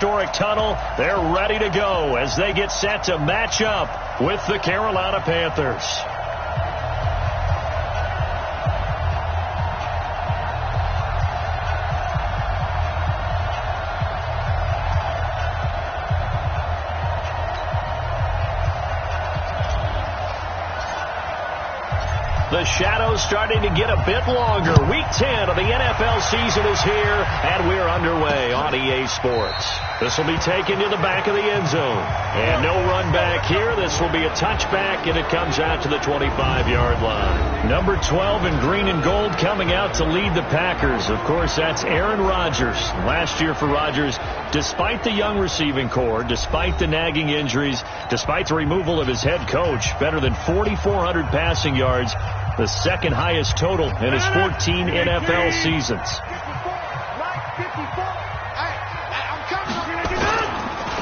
historic tunnel. They're ready to go as they get set to match up with the Carolina Panthers. The shadow's starting to get a bit longer. Week 10 of the NFL season is here, and we're underway on EA Sports. This will be taken to the back of the end zone. And no run back here. This will be a touchback, and it comes out to the 25-yard line. Number 12 in green and gold coming out to lead the Packers. Of course, that's Aaron Rodgers. Last year for Rodgers, despite the young receiving core, despite the nagging injuries, despite the removal of his head coach, better than 4,400 passing yards, the second highest total in his 14 NFL seasons.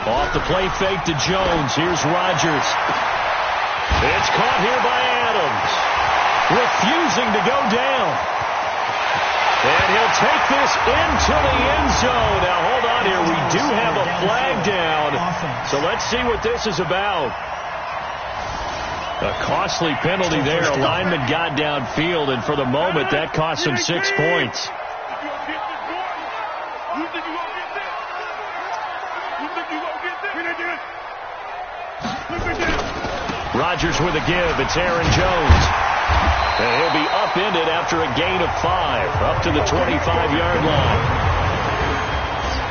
Off the play fake to Jones. Here's Rodgers. It's caught here by Adams. Refusing to go down. And he'll take this into the end zone. Now, hold on here. We do have a flag down. So let's see what this is about. A costly penalty there. A lineman got downfield, and for the moment, that cost him 6 points. Rodgers with a give. It's Aaron Jones. And he'll be upended after a gain of 5, up to the 25-yard line.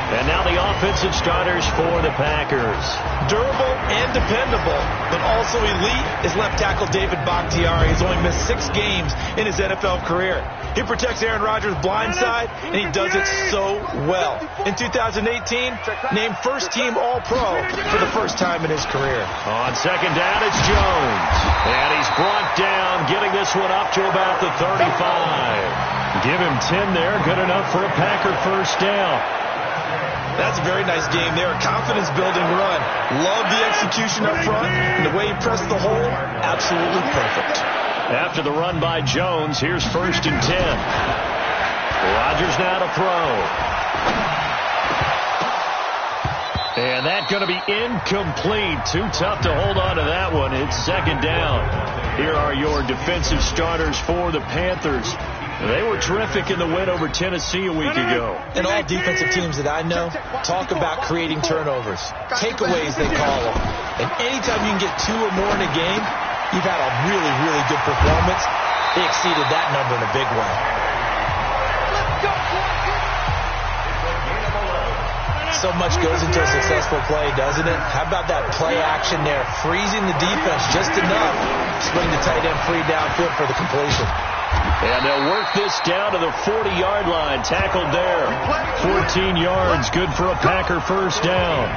And now the offensive starters for the Packers. Durable and dependable, but also elite is left tackle David Bakhtiari. He's only missed 6 games in his NFL career. He protects Aaron Rodgers' blind side, and he does it so well. In 2018, named first-team All-Pro for the first time in his career. On second down, it's Jones. And he's brought down, getting this one up to about the 35. Give him 10 there, good enough for a Packer first down. That's a very nice game there. Confidence-building run. Love the execution up front. And the way he pressed the hole, absolutely perfect. After the run by Jones, here's 1st and 10. Rodgers now to throw. And that's going to be incomplete. Too tough to hold on to that one. It's second down. Here are your defensive starters for the Panthers. They were terrific in the win over Tennessee a week ago. And all defensive teams that I know talk about creating turnovers. Takeaways, they call them. And anytime you can get 2 or more in a game, you've had a really, really good performance. They exceeded that number in a big way. So much goes into a successful play, doesn't it? How about that play action there? Freezing the defense just enough to swing the tight end free downfield for the completion. And they'll work this down to the 40-yard line. Tackled there. 14 yards. Good for a Packer first down.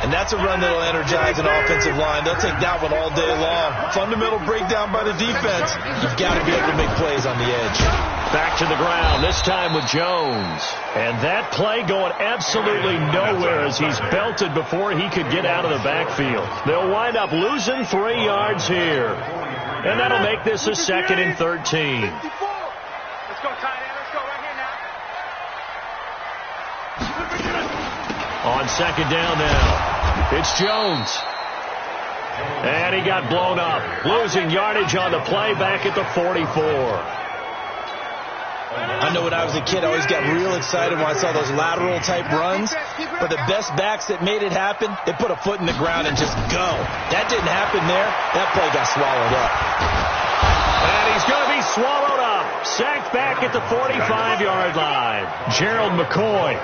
And that's a run that'll energize an offensive line. They'll take that one all day long. Fundamental breakdown by the defense. You've got to be able to make plays on the edge. Back to the ground, this time with Jones. And that play going absolutely nowhere as he's belted before he could get out of the backfield. They'll wind up losing 3 yards here. And that'll make this a 2nd and 13. Let's go, tight end. Let's go right here now. On second down now, it's Jones. And he got blown up. Losing yardage on the play back at the 44. I know when I was a kid, I always got real excited when I saw those lateral-type runs. But the best backs that made it happen, they put a foot in the ground and just go. That didn't happen there. That play got swallowed up. And he's going to be swallowed up. Sacked back at the 45-yard line. Gerald McCoy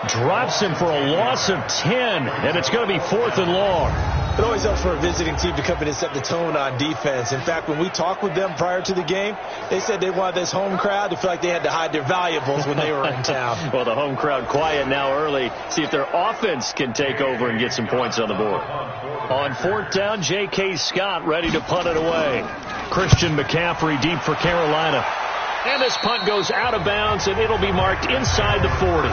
drops him for a loss of 10. And it's going to be 4th and long. It always helps for a visiting team to come in and set the tone on defense. In fact, when we talked with them prior to the game, they said they wanted this home crowd to feel like they had to hide their valuables when they were in town. Well, the home crowd quiet now early. See if their offense can take over and get some points on the board. On 4th down, J.K. Scott ready to punt it away. Christian McCaffrey deep for Carolina. And this punt goes out of bounds, and it'll be marked inside the 40.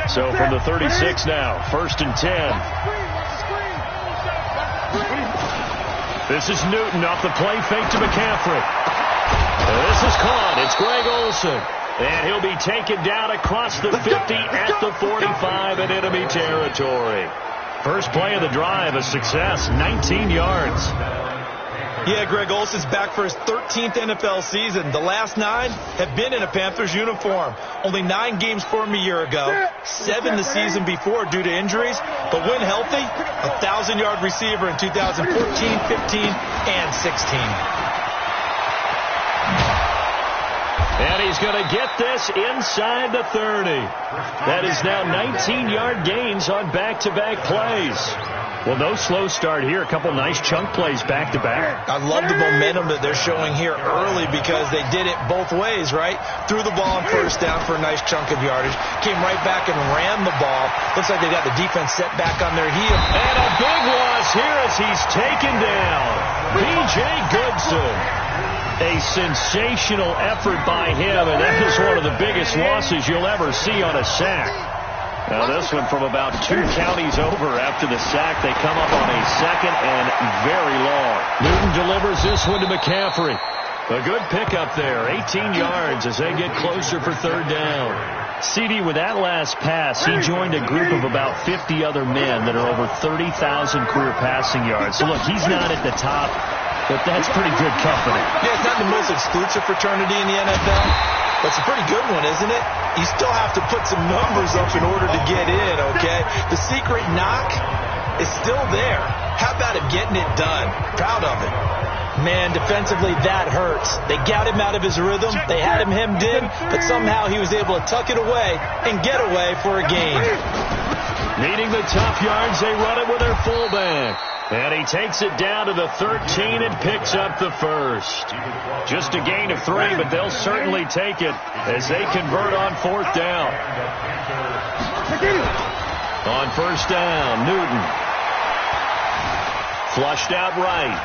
So from the 36 now, 1st and 10. This is Newton off the play fake to McCaffrey. This is caught. It's Greg Olsen. And he'll be taken down across the 50 at the 45 in enemy territory. First play of the drive, a success, 19 yards. Yeah, Greg Olsen's back for his 13th NFL season. The last 9 have been in a Panthers uniform. Only 9 games for him a year ago, 7 the season before due to injuries. But when healthy, a 1,000-yard receiver in 2014, 15, and 16. And he's going to get this inside the 30. That is now 19-yard gains on back-to-back plays. Well, no slow start here. A couple nice chunk plays back-to-back. I love the momentum that they're showing here early because they did it both ways, right? Threw the ball on first down for a nice chunk of yardage. Came right back and ran the ball. Looks like they got the defense set back on their heel. And a big loss here as he's taken down. B.J. Goodson. A sensational effort by him, and that is one of the biggest losses you'll ever see on a sack. Now this one from about 2 counties over after the sack. They come up on a second and very long. Newton delivers this one to McCaffrey. A good pickup there, 18 yards as they get closer for third down. CD, with that last pass, he joined a group of about 50 other men that are over 30,000 career passing yards. So look, he's not at the top, but that's pretty good company. Yeah, it's not the most exclusive fraternity in the NFL, but it's a pretty good one, isn't it? You still have to put some numbers up in order to get in, okay? The secret knock is still there. How about him getting it done? Proud of it. Man, defensively, that hurts. They got him out of his rhythm. They had him hemmed in, but somehow he was able to tuck it away and get away for a gain. Needing the tough yards, they run it with their fullback. And he takes it down to the 13 and picks up the first. Just a gain of 3, but they'll certainly take it as they convert on fourth down. On first down, Newton. Flushed out right.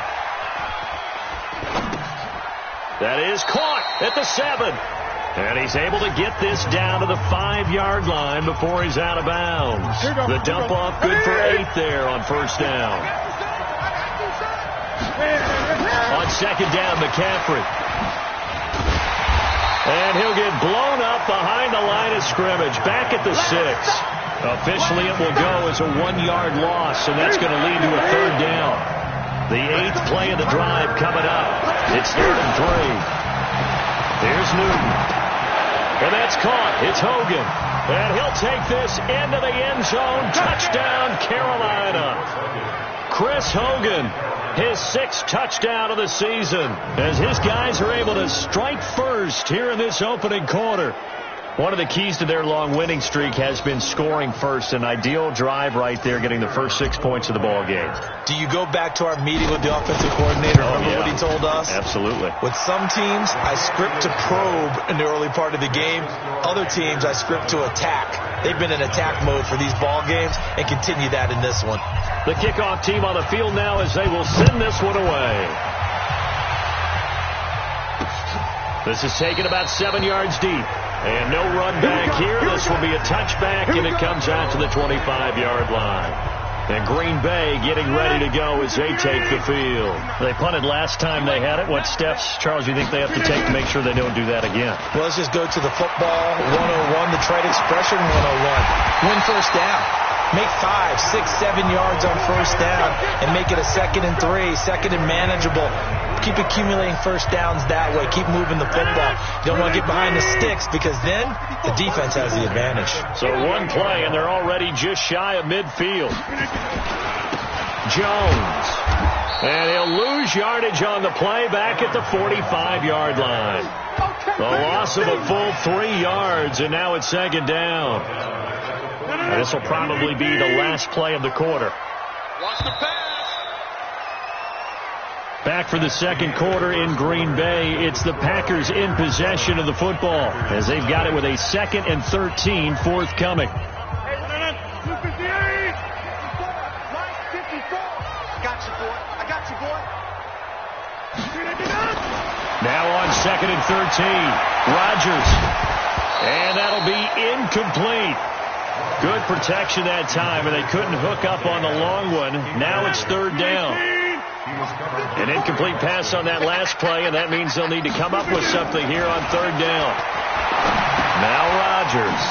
That is caught at the 7. And he's able to get this down to the 5-yard line before he's out of bounds. The dump off good for 8 there on first down. On second down, McCaffrey. And he'll get blown up behind the line of scrimmage. Back at the 6. Officially, it will go as a 1-yard loss, and that's going to lead to a third down. The 8th play of the drive coming up. It's 3rd and 3. Here's Newton. And that's caught. It's Hogan. And he'll take this into the end zone. Touchdown, Carolina. Chris Hogan, his 6th touchdown of the season, as his guys are able to strike first here in this opening quarter. One of the keys to their long winning streak has been scoring first. An ideal drive right there, getting the first 6 points of the ball game. Do you go back to our meeting with the offensive coordinator? Remember what he told us? Absolutely. With some teams, I script to probe in the early part of the game. Other teams, I script to attack. They've been in attack mode for these ball games and continue that in this one. The kickoff team on the field now as they will send this one away. This is taken about 7 yards deep. And no run back here. This will be a touchback, and it comes out to the 25-yard line. And Green Bay getting ready to go as they take the field. They punted last time they had it. What steps, Charles, do you think they have to take to make sure they don't do that again? Well, let's just go to the football 101, the trade expression 101. Win first down. Make 5, 6, 7 yards on first down and make it a 2nd and 3, 2nd and manageable. Keep accumulating first downs that way. Keep moving the football. You don't want to get behind the sticks because then the defense has the advantage. So one play, and they're already just shy of midfield. Jones. And he'll lose yardage on the play back at the 45-yard line. The loss of a full 3 yards, and now it's second down. And this will probably be the last play of the quarter. Watch the pass. Back for the second quarter in Green Bay. It's the Packers in possession of the football as they've got it with a 2nd and 13 forthcoming. Hey, 258. 54. I got you, boy. Now on 2nd and 13. Rodgers. And that'll be incomplete. Good protection that time, and they couldn't hook up on the long one. Now it's third down. An incomplete pass on that last play, and that means they'll need to come up with something here on third down. Now Rodgers.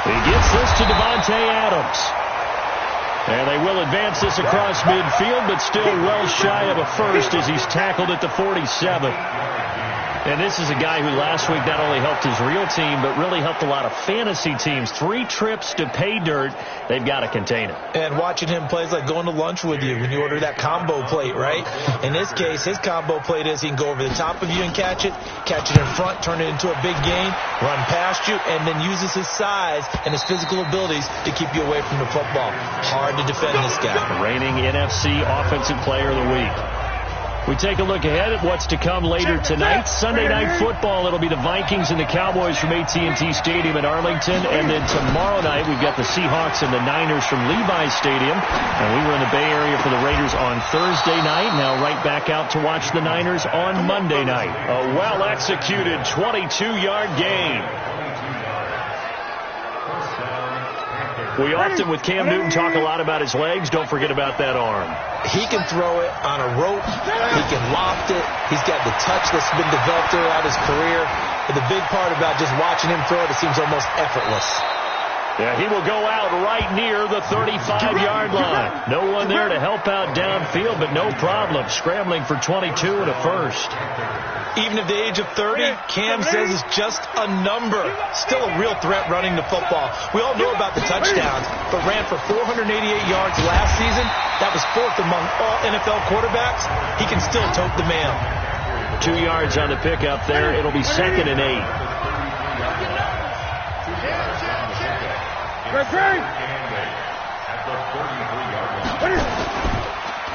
He gets this to Devontae Adams. And they will advance this across midfield, but still well shy of a first as he's tackled at the 47. And this is a guy who last week not only helped his real team, but really helped a lot of fantasy teams. 3 trips to pay dirt. They've got to contain it. And watching him play is like going to lunch with you when you order that combo plate, right? In this case, his combo plate is he can go over the top of you and catch it in front, turn it into a big gain, run past you, and then uses his size and his physical abilities to keep you away from the football. Hard to defend this guy. The reigning NFC Offensive Player of the Week. We take a look ahead at what's to come later tonight. Sunday Night Football, it'll be the Vikings and the Cowboys from AT&T Stadium in Arlington. And then tomorrow night, we've got the Seahawks and the Niners from Levi's Stadium. And we were in the Bay Area for the Raiders on Thursday night. Now right back out to watch the Niners on Monday night. A well-executed 22-yard gain. We often, with Cam Newton, talk a lot about his legs. Don't forget about that arm. He can throw it on a rope. He can loft it. He's got the touch that's been developed throughout his career. But the big part about just watching him throw it seems almost effortless. Yeah, he will go out right near the 35-yard line. No one there to help out downfield, but no problem. Scrambling for 22 and a first. Even at the age of 30, Cam says it's just a number. Still a real threat running the football. We all know about the touchdowns, but ran for 488 yards last season. That was 4th among all NFL quarterbacks. He can still tote the mail. 2 yards on the pickup there. It'll be 2nd and 8.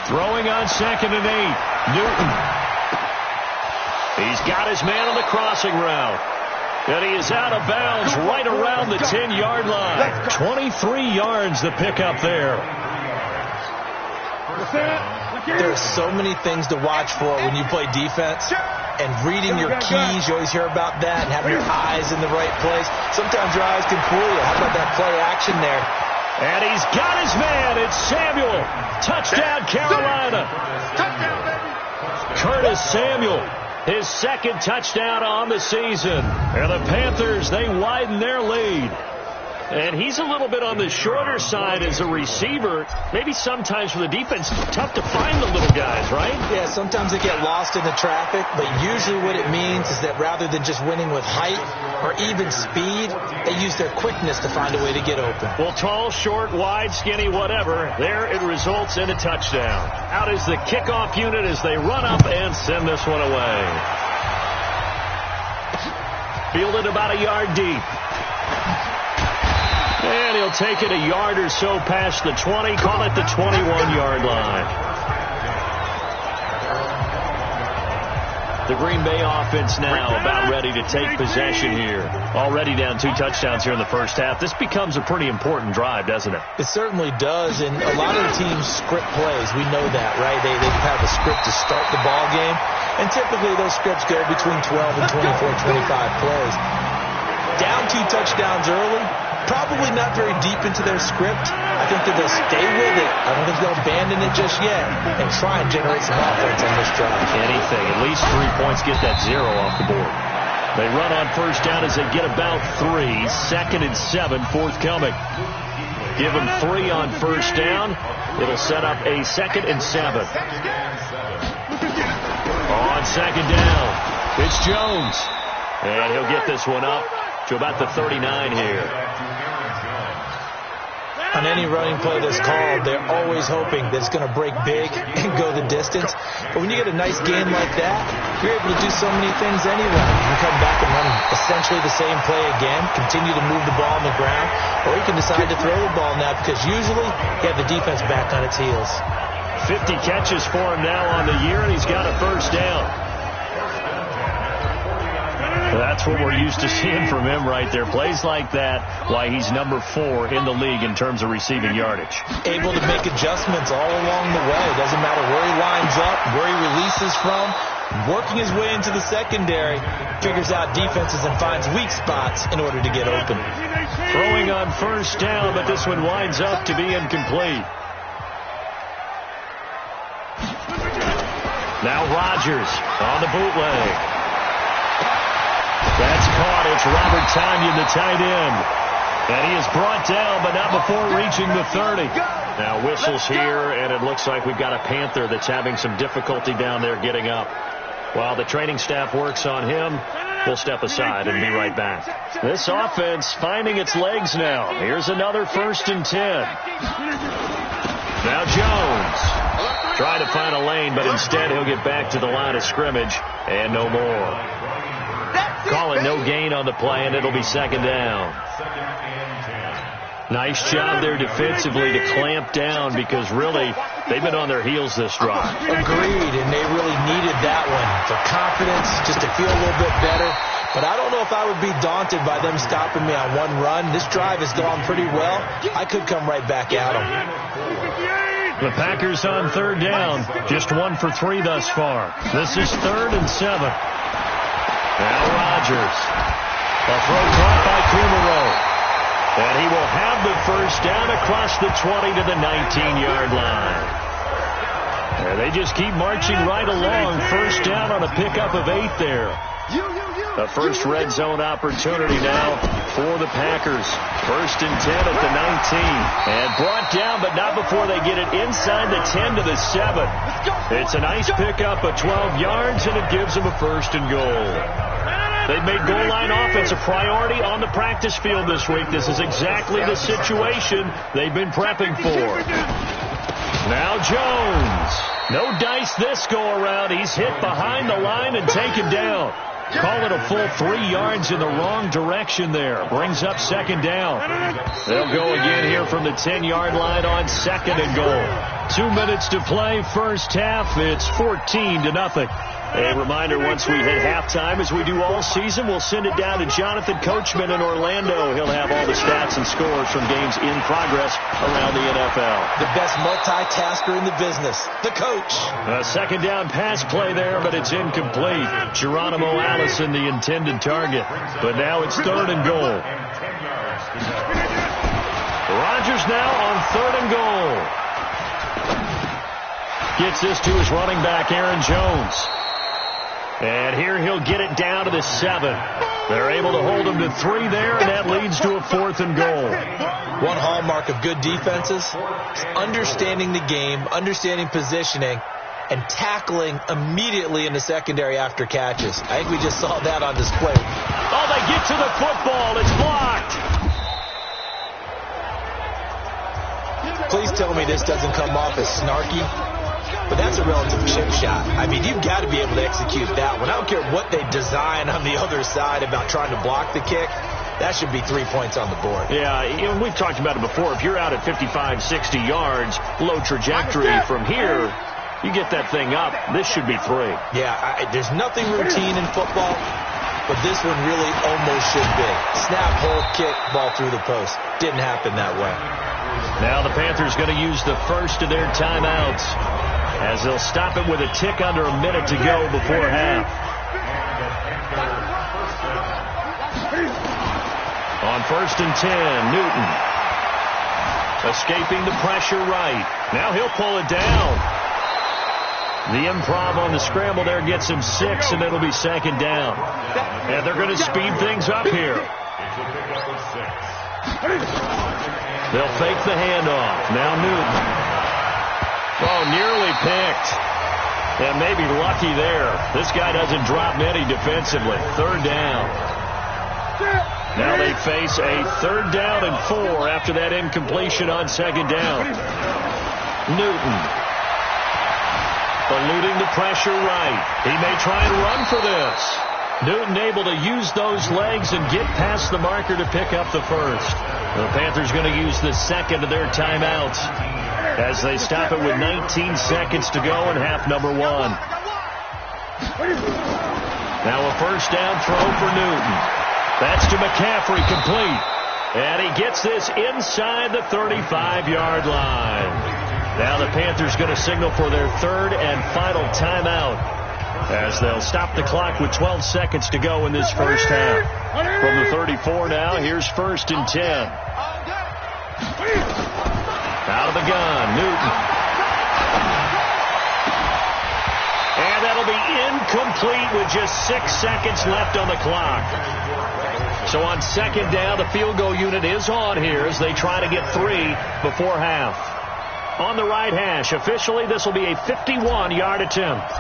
Throwing on 2nd and 8. Newton. He's got his man on the crossing route. And he is out of bounds right around the 10-yard line. 23 yards the pickup there. There are so many things to watch for when you play defense. And reading your keys, you always hear about that, and having your eyes in the right place. Sometimes your eyes can fool you. How about that play action there? And he's got his man. It's Samuel. Touchdown, Carolina. Curtis Samuel. His 2nd touchdown on the season. And the Panthers, they widen their lead. And he's a little bit on the shorter side as a receiver. Maybe sometimes for the defense, tough to find the little guys, right? Yeah, sometimes they get lost in the traffic, but usually what it means is that rather than just winning with height or even speed, they use their quickness to find a way to get open. Well, tall, short, wide, skinny, whatever, there it results in a touchdown. Out is the kickoff unit as they run up and send this one away. Fielded about a yard deep. And he'll take it a yard or so past the 20, call it the 21-yard line. The Green Bay offense now about ready to take possession here. Already down 2 touchdowns here in the first half. This becomes a pretty important drive, doesn't it? It certainly does, and a lot of the teams script plays. We know that, right? They have a script to start the ball game, and typically those scripts go between 12 and 24, 25 plays. Down 2 touchdowns early. Probably not very deep into their script. I think that they'll stay with it. I don't think they'll abandon it just yet and try and generate some offense on this drive. Anything. At least 3 points. Get that 0 off the board. They run on first down as they get about 3. 2nd and 7, forthcoming. Give them 3 on first down. It'll set up a 2nd and 7. On 2nd down, it's Jones. And he'll get this one up to about the 39 here. On any running play that's called, they're always hoping that it's going to break big and go the distance. But when you get a nice gain like that, you're able to do so many things anyway. You can come back and run essentially the same play again, continue to move the ball on the ground, or you can decide to throw the ball now because usually you have the defense back on its heels. 50 catches for him now on the year, and he's got a first down. That's what we're used to seeing from him right there. Plays like that, why he's number 4 in the league in terms of receiving yardage. Able to make adjustments all along the way. Doesn't matter where he lines up, where he releases from. Working his way into the secondary, figures out defenses and finds weak spots in order to get open. Throwing on first down, but this one winds up to be incomplete. Now Rodgers on the bootleg. That's caught. It's Robert Tonyan, the tight end. And he is brought down, but not before reaching the 30. Now whistles here, and it looks like we've got a Panther that's having some difficulty down there getting up. While the training staff works on him, we'll step aside and be right back. This offense finding its legs now. Here's another 1st and 10. Now Jones trying to find a lane, but instead he'll get back to the line of scrimmage and no more. Call it no gain on the play, and it'll be 2nd down. Nice job there defensively to clamp down, because really they've been on their heels this drive. Agreed, and they really needed that one for confidence, just to feel a little bit better. But I don't know if I would be daunted by them stopping me on one run. This drive has gone pretty well. I could come right back at them. The Packers on 3rd down, just 1 for 3 thus far. This is 3rd and 7. Now Rodgers. A throw caught by Kumaro. And he will have the 1st down across the 20 to the 19-yard line. And they just keep marching right along. 1st down on a pickup of 8 there. The first red zone opportunity now for the Packers. 1st and 10 at the 19. And brought down, but not before they get it inside the 10 to the 7. It's a nice pickup of 12 yards, and it gives them a 1st and goal. They've made goal line offense a priority on the practice field this week. This is exactly the situation they've been prepping for. Now Jones. No dice this go-around. He's hit behind the line and taken down. Call it a full 3 yards in the wrong direction there. Brings up 2nd down. They'll go again here from the 10-yard line on 2nd and goal. 2 minutes to play, first half. It's 14-0. A reminder, once we hit halftime, as we do all season, we'll send it down to Jonathan Coachman in Orlando. He'll have all the stats and scores from games in progress around the NFL. The best multitasker in the business, the coach. A 2nd down pass play there, but it's incomplete. Geronimo Allison, the intended target. But now it's 3rd and goal. Rodgers now on 3rd and goal. Gets this to his running back, Aaron Jones. And here he'll get it down to the 7. They're able to hold him to 3 there, and that leads to a 4th and goal. One hallmark of good defenses is understanding the game, understanding positioning, and tackling immediately in the secondary after catches. I think we just saw that on display. Oh, they get to the football. It's blocked. Please tell me this doesn't come off as snarky. But that's a relative chip shot. I mean, you've got to be able to execute that one. I don't care what they design on the other side about trying to block the kick. That should be 3 points on the board. Yeah, we've talked about it before. If you're out at 55, 60 yards, low trajectory from here, you get that thing up, this should be 3. Yeah, there's nothing routine in football, but this one really almost should be. Snap, hold, kick, ball through the post. Didn't happen that way. Now the Panthers going to use the first of their timeouts, as they'll stop it with a tick under a minute to go before half. On 1st and 10, Newton. Escaping the pressure right. Now he'll pull it down. The improv on the scramble there gets him 6, and it'll be 2nd down. And they're going to speed things up here. They'll fake the handoff. Now Newton. Oh, nearly picked. And maybe lucky there. This guy doesn't drop many defensively. 3rd down. Now they face a 3rd down and 4 after that incompletion on 2nd down. Newton. Eluding the pressure right. He may try and run for this. Newton able to use those legs and get past the marker to pick up the 1st. The Panthers going to use the 2nd of their timeouts as they stop it with 19 seconds to go in half number 1. Now a 1st down throw for Newton. That's to McCaffrey, complete. And he gets this inside the 35-yard line. Now the Panthers going to signal for their 3rd and final timeout, as they'll stop the clock with 12 seconds to go in this first half. From the 34 now, here's 1st and 10. Out of the gun, Newton. And will be incomplete with just 6 seconds left on the clock. So on second down, the field goal unit is on here as they try to get 3 before half. On the right hash, officially this will be a 51-yard attempt.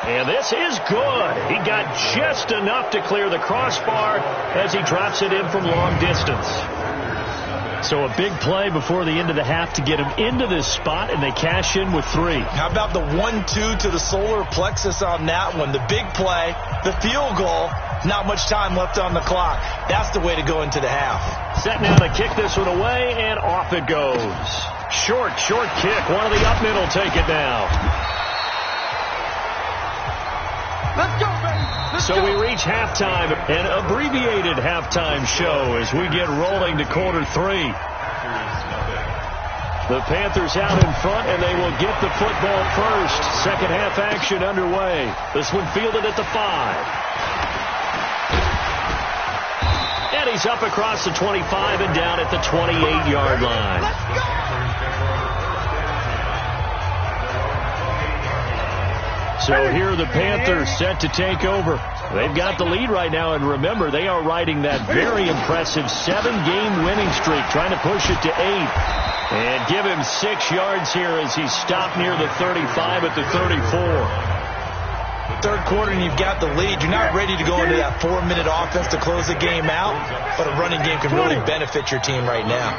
And this is good. He got just enough to clear the crossbar as he drops it in from long distance. So a big play before the end of the half to get him into this spot, and they cash in with 3. How about the 1-2 to the solar plexus on that one? The big play, the field goal, not much time left on the clock. That's the way to go into the half. Set now to kick this one away, and off it goes. Short kick. One of the up mid will take it now. Let's go, baby. So we reach halftime, an abbreviated halftime show as we get rolling to quarter 3. The Panthers out in front, and they will get the football first. Second half action underway. This one fielded at the 5. And he's up across the 25 and down at the 28-yard line. Let's go. So here are the Panthers set to take over. They've got the lead right now, and remember, they are riding that very impressive 7-game winning streak, trying to push it to 8. And give him 6 yards here as he stopped near the 35 at the 34. Third quarter and you've got the lead. You're not ready to go into that 4-minute offense to close the game out, but a running game can really benefit your team right now.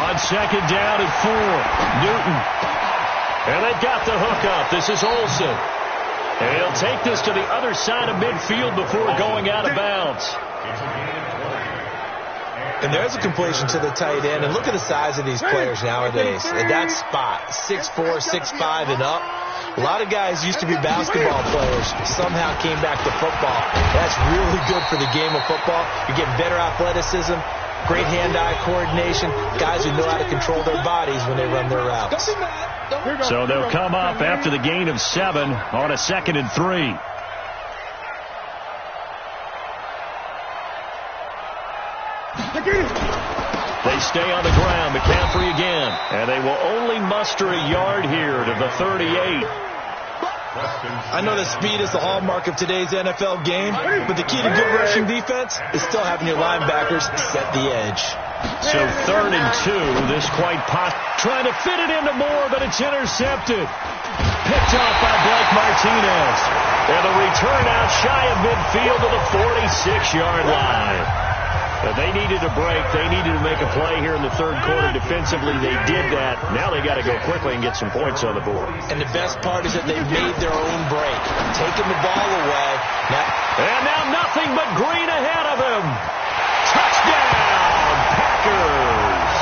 On second down and 4, Newton. And they've got the hook up. This is Olsen. And he'll take this to the other side of midfield before going out of bounds. And there's a completion to the tight end. And look at the size of these players nowadays. At that spot, 6'4", 6'5", and up. A lot of guys used to be basketball players, somehow came back to football. That's really good for the game of football. You get better athleticism, great hand-eye coordination, guys who know how to control their bodies when they run their routes. So they'll come up after the gain of 7 on a 2nd and 3. They stay on the ground. McCaffrey again. And they will only muster a yard here to the 38. I know that speed is the hallmark of today's NFL game, but the key to good rushing defense is still having your linebackers set the edge. So 3rd and 2. This quite trying to fit it into Moore, but it's intercepted. Picked off by Blake Martinez. And the return out shy of midfield to the 46-yard line. But they needed a break. They needed to make a play here in the third quarter. Defensively, they did that. Now they got to go quickly and get some points on the board. And the best part is that they made their own break, taking the ball away. And now nothing but green ahead of him. Touchdown, Packers.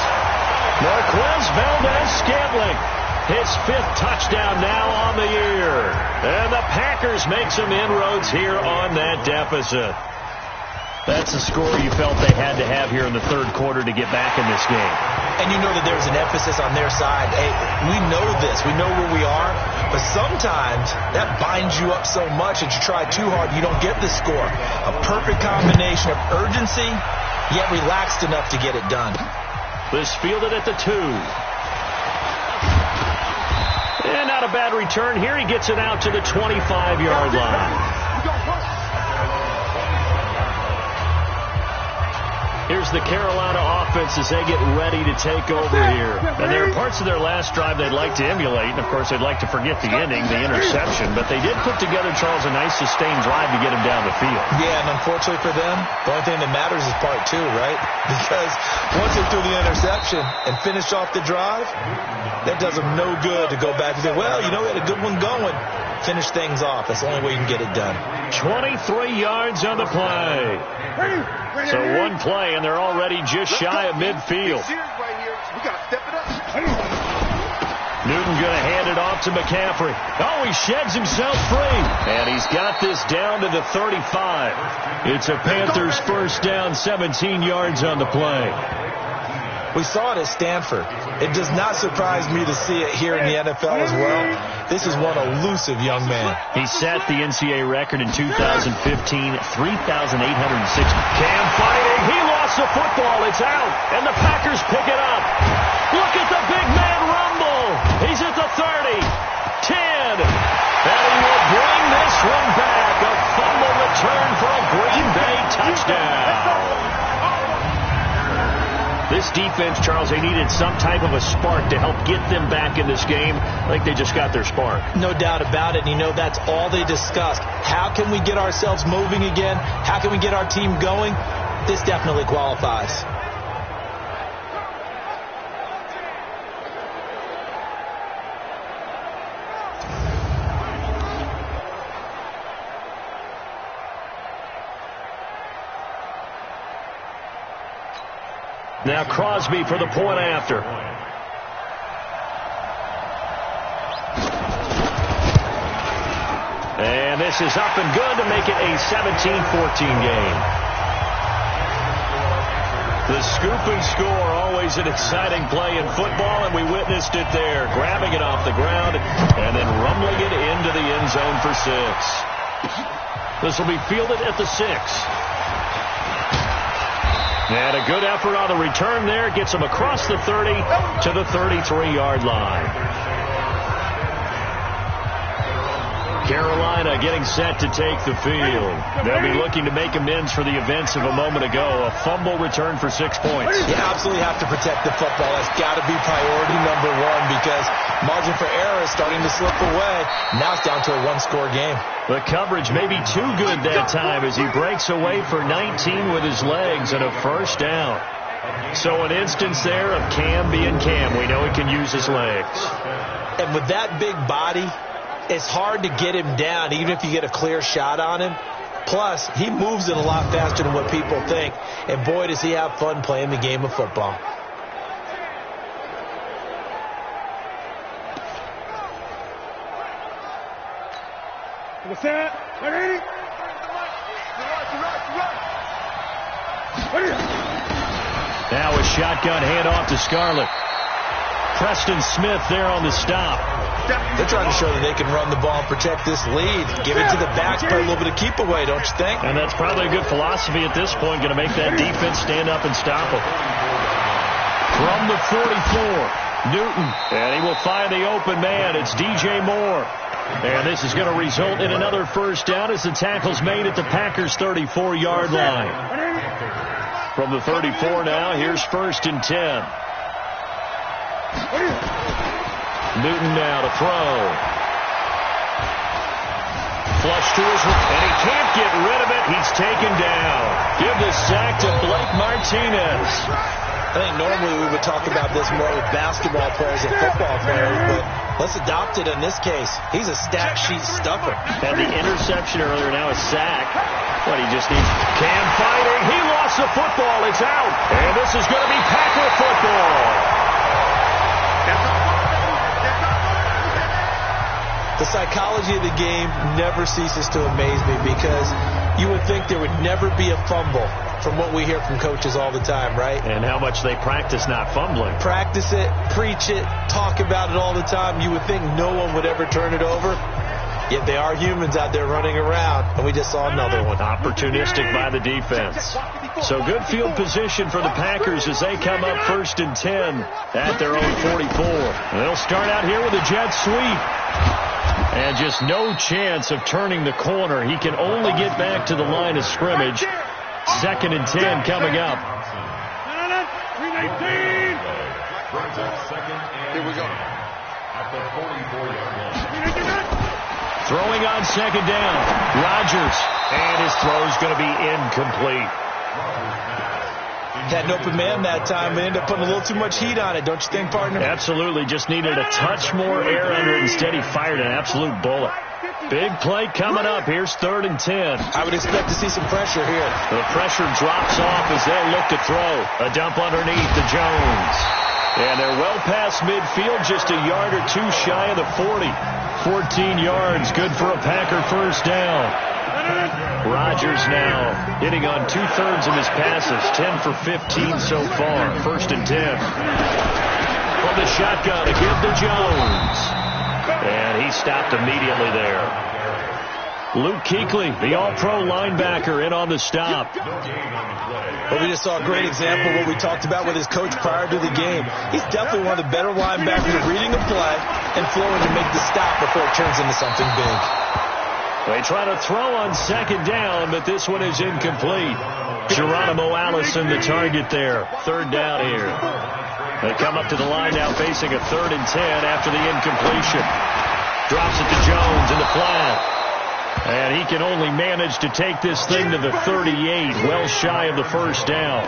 Marquez Valdez-Scantling, his 5th touchdown now on the year. And the Packers make some inroads here on that deficit. That's the score you felt they had to have here in the third quarter to get back in this game. And you know that there's an emphasis on their side. Hey, we know this. We know where we are. But sometimes that binds you up so much that you try too hard, you don't get the score. A perfect combination of urgency, yet relaxed enough to get it done. This fielded at the 2. And not a bad return here. He gets it out to the 25-yard line. Here's the Carolina offense as they get ready to take over here. And there are parts of their last drive they'd like to emulate. And, of course, they'd like to forget the ending, the interception. But they did put together, Charles, a nice sustained drive to get him down the field. Yeah, and unfortunately for them, the only thing that matters is part 2, right? Because once they threw the interception and finished off the drive, that does them no good to go back and say, well, you know, we had a good one going. Finish things off. That's the only way you can get it done. 23 yards on the play. So one play, and they're already just shy of midfield. Newton going to hand it off to McCaffrey. Oh, he sheds himself free. And he's got this down to the 35. It's a Panthers first down, 17 yards on the play. We saw it at Stanford. It does not surprise me to see it here in the NFL as well. This is one elusive young man. He set the NCAA record in 2015, 3,806. Cam fighting. He lost lost the football. It's out, and the Packers pick it up. Look at the big man rumble. He's at the 30, 10, and he will bring this one back. A fumble return for a Green Bay touchdown. This defense, Charles, they needed some type of a spark to help get them back in this game. I think they just got their spark. No doubt about it. And you know, that's all they discussed. How can we get ourselves moving again? How can we get our team going? This definitely qualifies. Now Crosby for the point after. And this is up and good to make it a 17-14 game. The scoop and score, always an exciting play in football, and we witnessed it there. Grabbing it off the ground and then rumbling it into the end zone for 6. This will be fielded at the 6. And a good effort on the return there. Gets him across the 30 to the 33-yard line. Carolina getting set to take the field. They'll be looking to make amends for the events of a moment ago. A fumble return for 6 points. You absolutely have to protect the football. That's got to be priority number one because margin for error is starting to slip away. Now it's down to a one-score game. The coverage may be too good that time as he breaks away for 19 with his legs and a first down. So an instance there of Cam being Cam. We know he can use his legs. And with that big body, it's hard to get him down even if you get a clear shot on him. Plus, he moves it a lot faster than what people think. And boy, does he have fun playing the game of football. Now a shotgun handoff to Scarlett. Preston Smith there on the stop. They're trying to show that they can run the ball and protect this lead. Give it to the backs, play a little bit of keep away, don't you think? And that's probably a good philosophy at this point, going to make that defense stand up and stop them. From the 44, Newton, and he will find the open man. It's DJ Moore. And this is going to result in another first down as the tackle's made at the Packers' 34-yard line. From the 34 now, here's 1st and 10. Newton now to throw. Flush to his right, and he can't get rid of it. He's taken down. Give the sack to Blake Martinez. I think normally we would talk about this more with basketball players and football players, but let's adopt it in this case. He's a stat sheet stuffer. Had the interception earlier, now a sack. But he just needs Cam fighting. He lost the football. It's out. And this is going to be Packer football. The psychology of the game never ceases to amaze me because you would think there would never be a fumble from what we hear from coaches all the time, right? And how much they practice not fumbling. Practice it, preach it, talk about it all the time. You would think no one would ever turn it over. Yet they are humans out there running around, and we just saw another one. Opportunistic by the defense. So good field position for the Packers as they come up 1st and 10 at their own 44. They'll start out here with a jet sweep. And just no chance of turning the corner. He can only get back to the line of scrimmage. 2nd and 10 coming up. Here we go. At the 44-yard line. Throwing on 2nd down. Rodgers. And his throw's going to be incomplete. Had an open man that time and ended up putting a little too much heat on it, don't you think, partner? Absolutely. Just needed a touch more air under it. Instead, he fired an absolute bullet. Big play coming up. Here's 3rd and 10. I would expect to see some pressure here. The pressure drops off as they'll look to throw. A dump underneath to Jones. And they're well past midfield, just a yard or two shy of the 40. 14 yards, good for a Packer first down. Rodgers now hitting on 2/3 of his passes, 10 for 15 so far. 1st and 10. From the shotgun to give to Jones. And he stopped immediately there. Luke Kuechly, the all-pro linebacker, in on the stop. But we just saw a great example of what we talked about with his coach prior to the game. He's definitely one of the better linebackers at reading the play and flowing to make the stop before it turns into something big. They try to throw on second down, but this one is incomplete. Geronimo Allison, the target there. Third down here. They come up to the line now facing a 3rd and 10 after the incompletion. Drops it to Jones in the flat. And he can only manage to take this thing to the 38, well shy of the first down.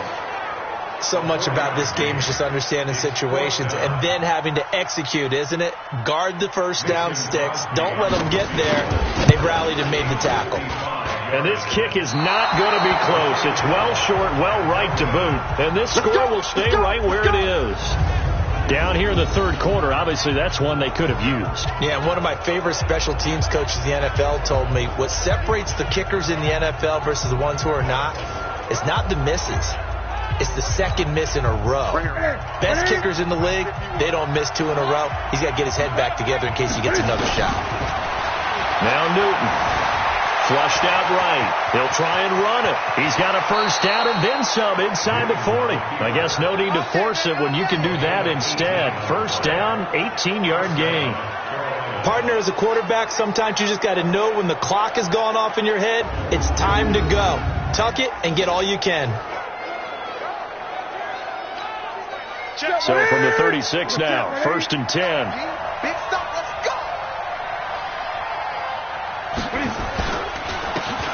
So much about this game is just understanding situations and then having to execute, isn't it? Guard the first down sticks. Don't let them get there. And they've rallied and made the tackle. And this kick is not going to be close. It's well short, well right to boot. And this score will stay right where it is. Down here in the 3rd quarter, obviously that's one they could have used. Yeah, one of my favorite special teams coaches in the NFL told me what separates the kickers in the NFL versus the ones who are not is not the misses. It's the second miss in a row. Best kickers in the league, they don't miss 2 in a row. He's got to get his head back together in case he gets another shot. Now Newton. Flushed out right. He'll try and run it. He's got a first down and then some inside the 40. I guess no need to force it when you can do that instead. First down, 18-yard gain. Partner, as a quarterback, sometimes you just got to know when the clock has gone off in your head, it's time to go. Tuck it and get all you can. So from the 36 now, 1st and 10.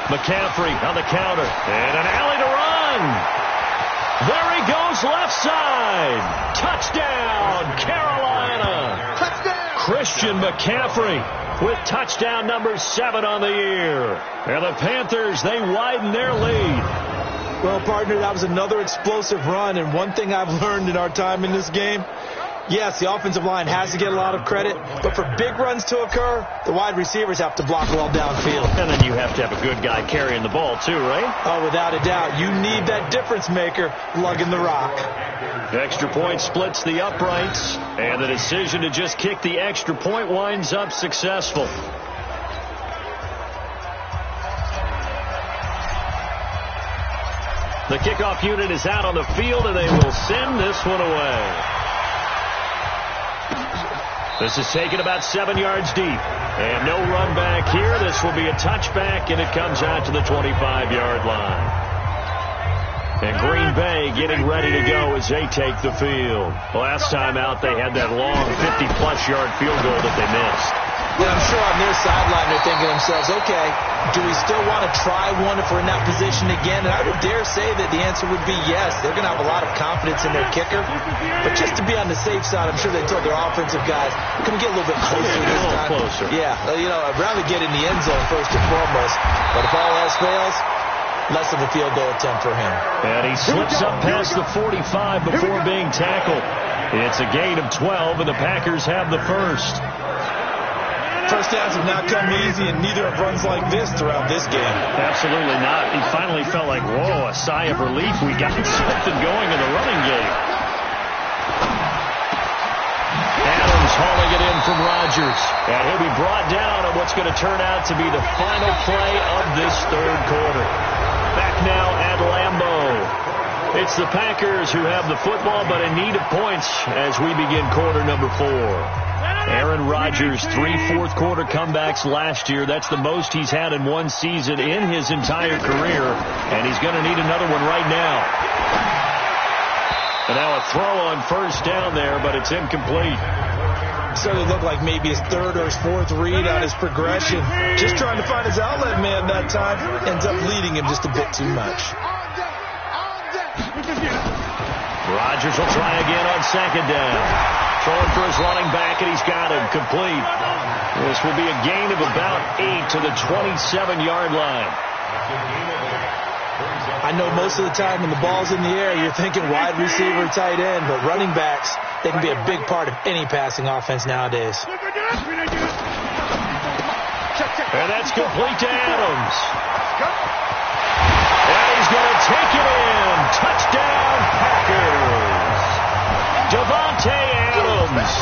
McCaffrey on the counter. And an alley to run. There he goes left side. Touchdown, Carolina. Touchdown. Christian McCaffrey with touchdown number 7 on the year. And the Panthers, they widen their lead. Well, partner, that was another explosive run. And one thing I've learned in our time in this game, yes, the offensive line has to get a lot of credit, but for big runs to occur, the wide receivers have to block well downfield. And then you have to have a good guy carrying the ball too, right? Oh, without a doubt. You need that difference maker lugging the rock. Extra point splits the uprights, and the decision to just kick the extra point winds up successful. The kickoff unit is out on the field, and they will send this one away. This is taken about 7 yards deep. And no run back here. This will be a touchback, and it comes out to the 25-yard line. And Green Bay getting ready to go as they take the field. Last time out, they had that long 50-plus yard field goal that they missed. Yeah, I'm sure on their sideline they're thinking to themselves, okay, do we still want to try one if we're in that position again? And I would dare say that the answer would be yes. They're going to have a lot of confidence in their kicker. But just to be on the safe side, I'm sure they told their offensive guys, can we get a little bit closer this time? A little closer. Yeah, you know, I'd rather get in the end zone first and foremost. But if all else fails, less of a field goal attempt for him. And he slips up past the 45 before being tackled. It's a gain of 12, and the Packers have the first. First downs have not come easy, and neither have runs like this throughout this game. Absolutely not. He finally felt like, whoa, a sigh of relief. We got something going in the running game. Adams hauling it in from Rodgers. And he'll be brought down on what's going to turn out to be the final play of this 3rd quarter. Back now at Lambeau. It's the Packers who have the football, but in need of points as we begin quarter number 4. Aaron Rodgers, 3 fourth-quarter comebacks last year. That's the most he's had in one season in his entire career, and he's going to need another one right now. And now a throw on first down there, but it's incomplete. Certainly looked like maybe his 3rd or his 4th read on his progression. Just trying to find his outlet man that time. Ends up leading him just a bit too much. Rodgers will try again on second down. Throwing for his running back, and he's got him complete. This will be a gain of about 8 to the 27-yard line. I know most of the time when the ball's in the air, you're thinking wide receiver, tight end, but running backs, they can be a big part of any passing offense nowadays. And that's complete to Adams. And he's going to take it in. Touchdown, Packers. Davante Adams,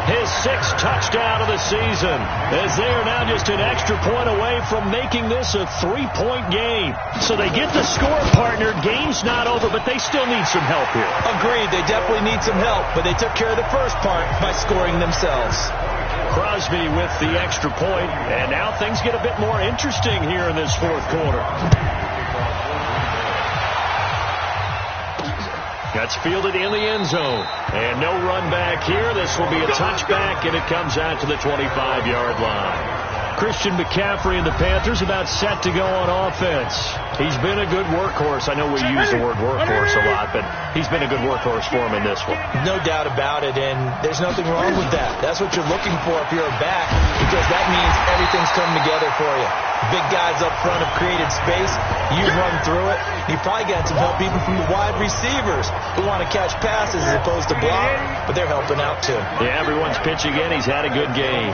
his sixth touchdown of the season, as they are now just an extra point away from making this a 3-point game. So they get the score, partner. Game's not over, but they still need some help here. Agreed. They definitely need some help, but they took care of the first part by scoring themselves. Crosby with the extra point, and now things get a bit more interesting here in this fourth quarter. That's fielded in the end zone. And no run back here. This will be a touchback, and it comes out to the 25-yard line. Christian McCaffrey and the Panthers about set to go on offense. He's been a good workhorse. I know we use the word workhorse a lot, but he's been a good workhorse for him in this one. No doubt about it, and there's nothing wrong with that. That's what you're looking for if you're a back, because that means everything's coming together for you. Big guys up front have created space. You run through it. You probably got some help even from the wide receivers who want to catch passes as opposed to block, but they're helping out too. Yeah, everyone's pitching in. He's had a good game.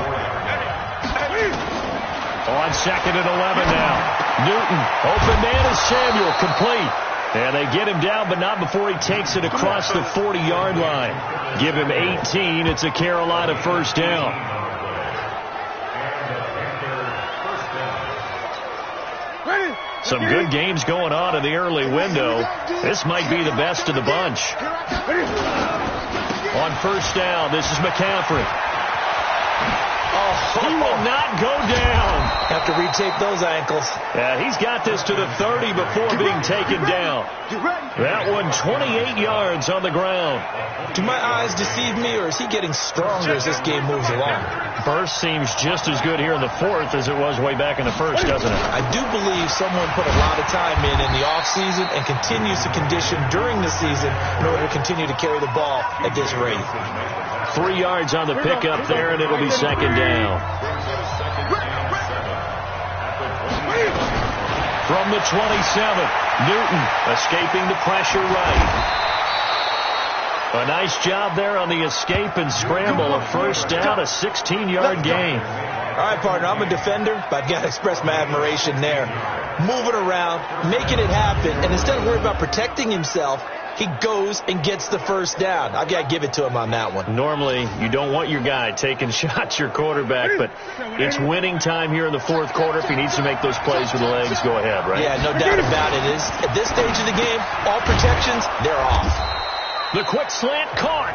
On 2nd and 11 now. Newton, open man is Samuel, complete. And they get him down, but not before he takes it across the 40-yard line. Give him 18. It's a Carolina first down. Some good games going on in the early window. This might be the best of the bunch. On first down, this is McCaffrey. He will not go down. Have to retape those ankles. Yeah, he's got this to the 30 before being taken down. That one 28 yards on the ground. Do my eyes deceive me, or is he getting stronger as this game moves along? Burst seems just as good here in the fourth as it was way back in the first, doesn't it? I do believe someone put a lot of time in the offseason and continues to condition during the season in order to continue to carry the ball at this rate. 3 yards on the pickup there, and it'll be second down. From the 27, Newton escaping the pressure right. A nice job there on the escape and scramble. A first down, a 16-yard gain. All right, partner, I'm a defender, but I've got to express my admiration there. Moving around, making it happen, and instead of worrying about protecting himself, he goes and gets the first down. I've got to give it to him on that one. Normally, you don't want your guy taking shots, your quarterback, but it's winning time here in the fourth quarter. If he needs to make those plays with the legs, go ahead, right? Yeah, no doubt about it. At this stage of the game, all protections, they're off. The quick slant caught.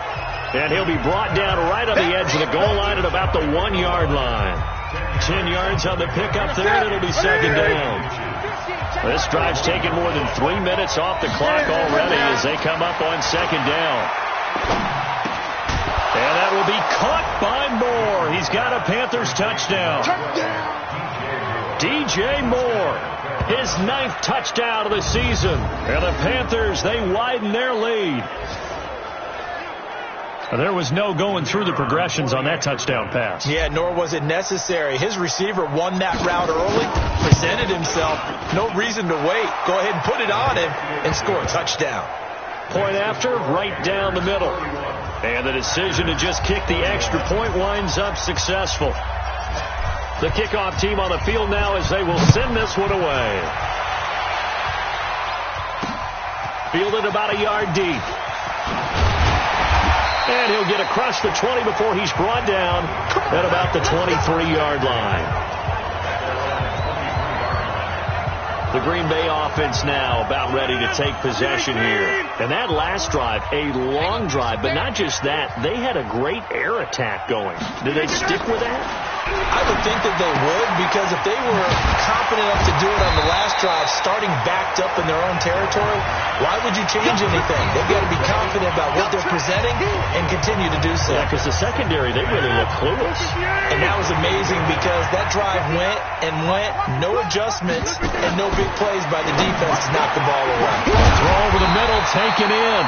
And he'll be brought down right on the edge of the goal line at about the 1-yard line. 10 yards on the pickup there, and it'll be second down. This drive's taken more than 3 minutes off the clock already as they come up on second down. And that will be caught by Moore. He's got a Panthers touchdown. DJ Moore, his 9th touchdown of the season. And the Panthers, they widen their lead. There was no going through the progressions on that touchdown pass. Yeah, nor was it necessary. His receiver won that route early, presented himself. No reason to wait. Go ahead and put it on him and score a touchdown. Point after, right down the middle. And the decision to just kick the extra point winds up successful. The kickoff team on the field now as they will send this one away. Fielded about a yard deep. And he'll get across the 20 before he's brought down at about the 23-yard line. The Green Bay offense now about ready to take possession here. And that last drive, a long drive, but not just that. They had a great air attack going. Did they stick with that? I would think that they would, because if they were confident enough to do it on the last drive, starting backed up in their own territory, why would you change anything? They've got to be confident about what they're presenting and continue to do so. Yeah, because the secondary, they really look clueless. And that was amazing because that drive went and went, no adjustments, and no big plays by the defense to knock the ball away. Throw over the middle, taken in.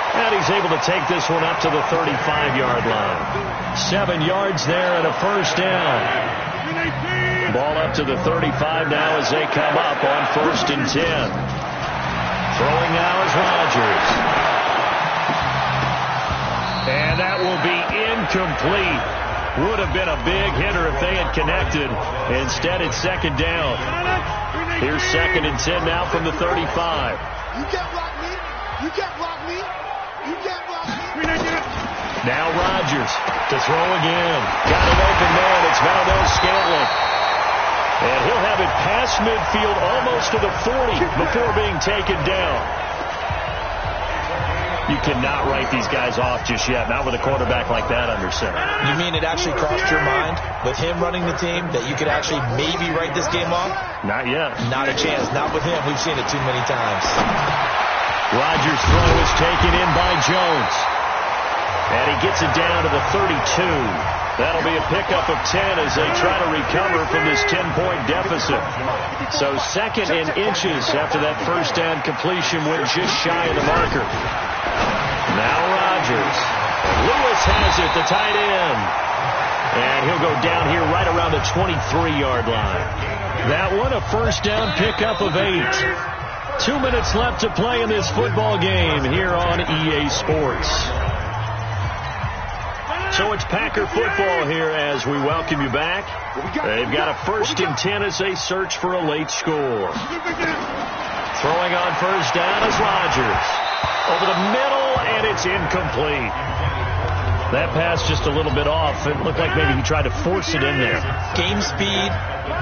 And he's able to take this one up to the 35-yard line. 7 yards there and a first down. Ball up to the 35 now as they come up on 1st and 10. Throwing now is Rodgers. And that will be incomplete. Would have been a big hitter if they had connected. Instead, it's second down. Here's 2nd and 10 now from the 35. You can't block me. You can't block me. You can't block me. Now Rodgers to throw again. Got an open man. It's Valdez-Scantling. And he'll have it past midfield almost to the 40 before being taken down. You cannot write these guys off just yet, not with a quarterback like that under center. You mean it actually crossed your mind with him running the team that you could actually maybe write this game off? Not yet. Not a chance. Not with him. We've seen it too many times. Rodgers' throw is taken in by Jones. And he gets it down to the 32. That'll be a pickup of 10 as they try to recover from this 10-point deficit. So second in inches after that first down completion went just shy of the marker. Now Rodgers. Lewis has it, the tight end. And he'll go down here right around the 23-yard line. That one a first down pickup of 8. 2 minutes left to play in this football game here on EA Sports. So it's Packer football here as we welcome you back. They've got a 1st and 10 as they search for a late score. Throwing on first down is Rodgers. Over the middle, and it's incomplete. That pass just a little bit off. It looked like maybe he tried to force it in there. Game speed,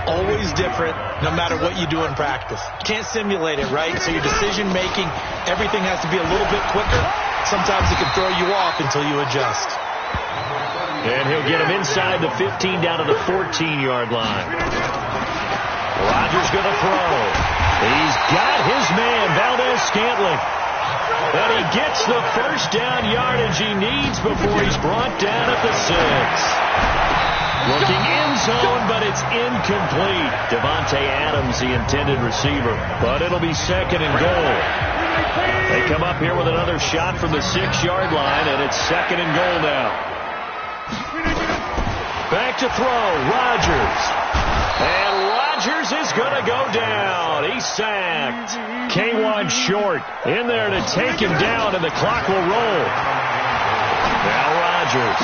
always different, no matter what you do in practice. You can't simulate it, right? So your decision-making, everything has to be a little bit quicker. Sometimes it can throw you off until you adjust. And he'll get him inside the 15 down to the 14-yard line. Rodgers going to throw. He's got his man, Valdez-Scantling. And he gets the first down yardage he needs before he's brought down at the 6. Looking end zone, but it's incomplete. Devontae Adams, the intended receiver. But it'll be 2nd and goal. They come up here with another shot from the 6-yard line, and it's 2nd and goal now. Back to throw, Rodgers. And Rodgers is going to go down. He's sacked. K1 short in there to take him down, and the clock will roll. Now Rodgers.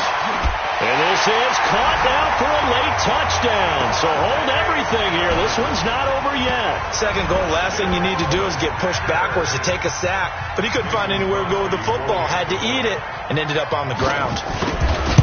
And this is caught now for a late touchdown. So hold everything here. This one's not over yet. 2nd goal, last thing you need to do is get pushed backwards to take a sack. But he couldn't find anywhere to go with the football. Had to eat it and ended up on the ground.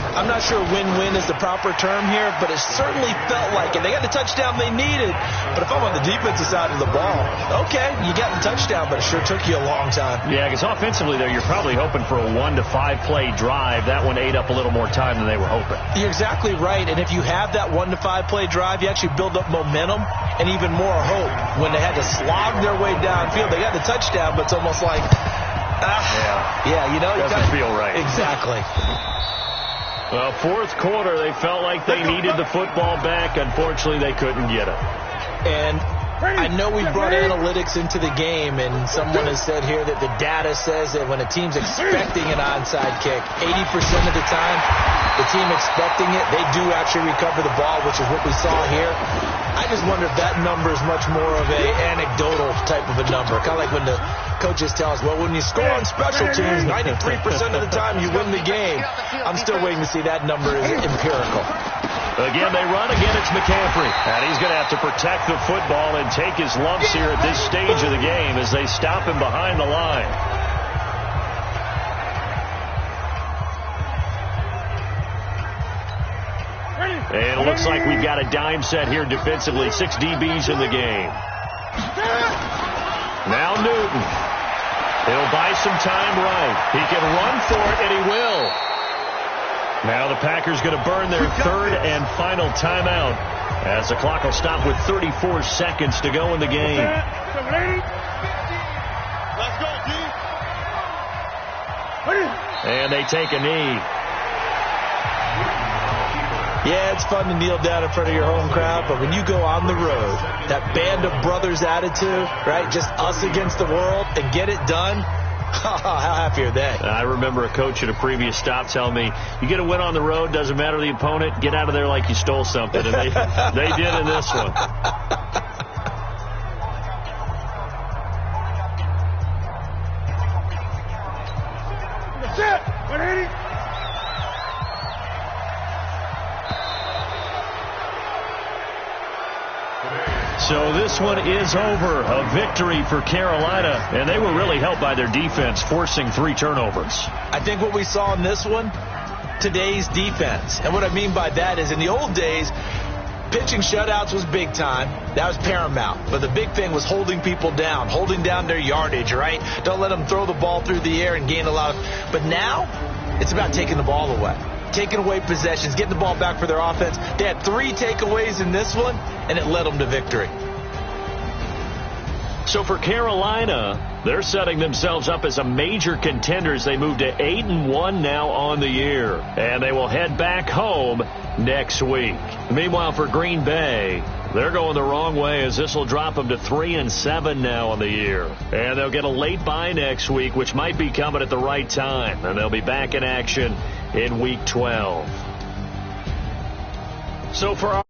I'm not sure win-win is the proper term here, but it certainly felt like it. They got the touchdown they needed, but if I'm on the defensive side of the ball, okay, you got the touchdown, but it sure took you a long time. Yeah, because offensively there, you're probably hoping for a 1 to 5 play drive. That one ate up a little more time than they were hoping. You're exactly right, and if you have that 1 to 5 play drive, you actually build up momentum and even more hope. When they had to slog their way downfield, they got the touchdown, but it's almost like, you know, doesn't feel right. Exactly. Well, 4th quarter, they felt like they needed the football back. Unfortunately, they couldn't get it. And I know we brought analytics into the game, and someone has said here that the data says that when a team's expecting an onside kick, 80% of the time, the team expecting it, they do actually recover the ball, which is what we saw here. I just wonder if that number is much more of a anecdotal type of a number. Kind of like when the coaches tell us, well, when you score on special teams, 93% of the time you win the game. I'm still waiting to see that number is empirical. Again, they run. Again, it's McCaffrey. And he's going to have to protect the football and take his lumps here at this stage of the game as they stop him behind the line. And it looks like we've got a dime set here defensively. 6 DBs in the game. Now Newton. He'll buy some time right. He can run for it, and he will. Now the Packers going to burn their 3rd and final timeout as the clock will stop with 34 seconds to go in the game. Let's go, D. And they take a knee. Yeah, it's fun to kneel down in front of your home crowd, but when you go on the road, that band of brothers attitude, right, just us against the world, and get it done, how happy are they? I remember a coach at a previous stop telling me, you get a win on the road, doesn't matter the opponent, get out of there like you stole something, and they did in this one. That's it. 180. So this one is over. A victory for Carolina, and they were really helped by their defense, forcing 3 turnovers. I think what we saw in this one, today's defense. And what I mean by that is in the old days, pitching shutouts was big time. That was paramount. But the big thing was holding people down, holding down their yardage, right? Don't let them throw the ball through the air and gain a lot of... But now, it's about taking the ball away. Taking away possessions, getting the ball back for their offense. They had 3 takeaways in this one, and it led them to victory. So for Carolina, they're setting themselves up as a major contender as they move to 8-1 now on the year. And they will head back home next week. Meanwhile, for Green Bay, they're going the wrong way as this will drop them to 3-7 now on the year. And they'll get a late bye next week, which might be coming at the right time. And they'll be back in action in Week 12. So for our